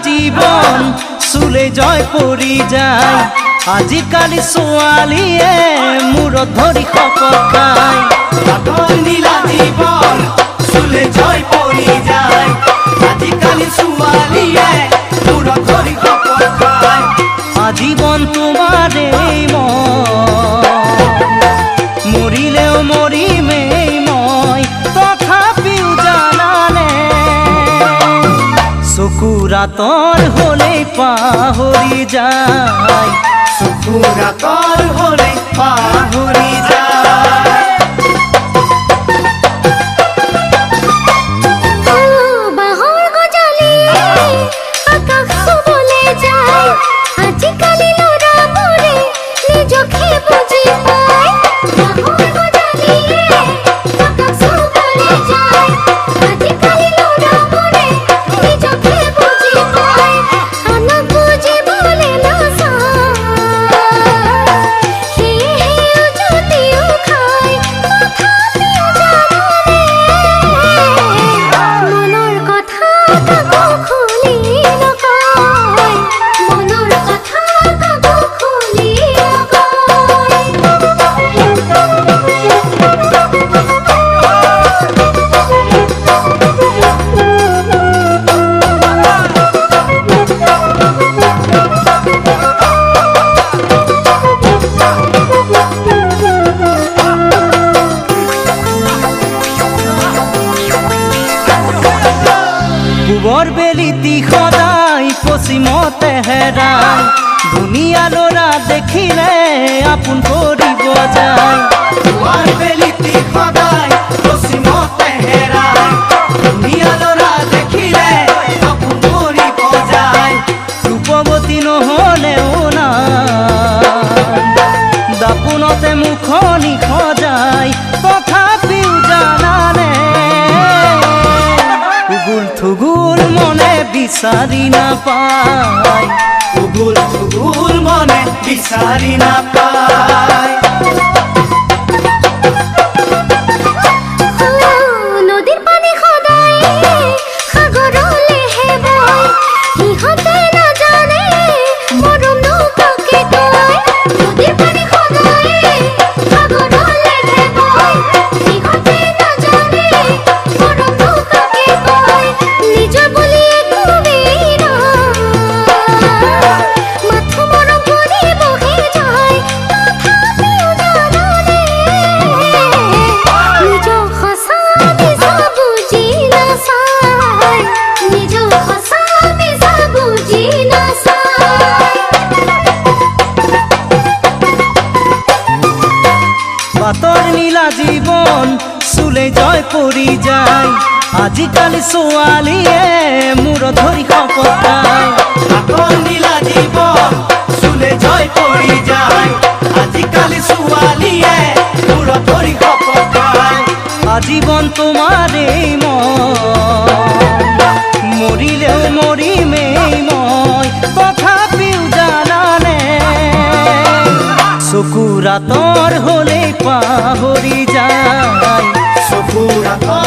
জীবন চুলে জয় পৰি যায় আজিকালি ছোৱালীয়ে মূৰত ধৰি শপত খায় পাতল নীলা জীবন চুলে জয় পৰি যায় আজিকালি ছোৱালীয়ে মূৰত ধৰি শপত খায় আজীবন তোমাৰেই মৰিলেও মৰিমেই মই তথাপিও জানানে চকুৰ আঁতৰ হ'লেই পাহৰি যায় চকুৰ আঁতৰ হ'লে পাহৰি যায় বাহৰ গজালি আকাশ চুবলৈ যায় আজিকালি ল'ৰাবোৰে নিজকে বুজি পায় বাহৰ গজালি আকাশ চুবলৈ যায় আজিকালি ল'ৰাবোৰে নিজকে বুজি পায় আনক বুজিবলৈ নাচায় সেয়েহে উজুতিও খায় তথাপিও জানানে মনৰ কথা কাকো খুলি নকয় মনৰ কথা কাকো খুলি পূবৰ বেলিটি সদায় পশ্চিমতে হেৰায় ধুনীয়া ল'ৰা দেখিলে আপোন কৰিব যায় তোমাৰ বেলিটি সদায় পশ্চিমতে হেৰায় ধুনীয়া ল'ৰা দেখিলে আপোন কৰিব যায় ৰূপৱতী নহ'লেও নাই দাপোনতে মুখনি সজায় তথাপিও জানানে উগুল থুগুল মনে বিচাৰি নাপায় উগুল থুগুল মনে বিচাৰি নাপায় নদীৰ পানী সদায় সাগৰলৈহে বয় সিহঁতে নাজানে মৰমনো কাকে কয় নদীৰ পানী সদায় সাগৰলৈহে বয় সিহঁতে নাজানে মৰমনো কাকে কয় নিজৰ বুলি একোৱেই নাই মাথো মৰম কৰি বহি যায় তথাপিও জানানে নিজৰ সঁচা মিছা বুজি নাচায় নিজৰ সঁচা মিছা বুজি নাচায় পাতৰ নীলা জীৱন চুলে জয় পৰি যায় আজিকালি ছোৱালীয়ে মূৰত ধৰি শপত খায় পাতল নীলা জীবন চুলে জয় পৰি যায় আজিকালি ছোৱালীয়ে মূৰত ধৰি শপত খায় আজীবন তোমাৰেই মৰিলেও মৰিমেই মই তথাপিও জানানে চকুৰ আঁতৰ হ'লেই পাহৰি যায় চকুৰ আঁতৰ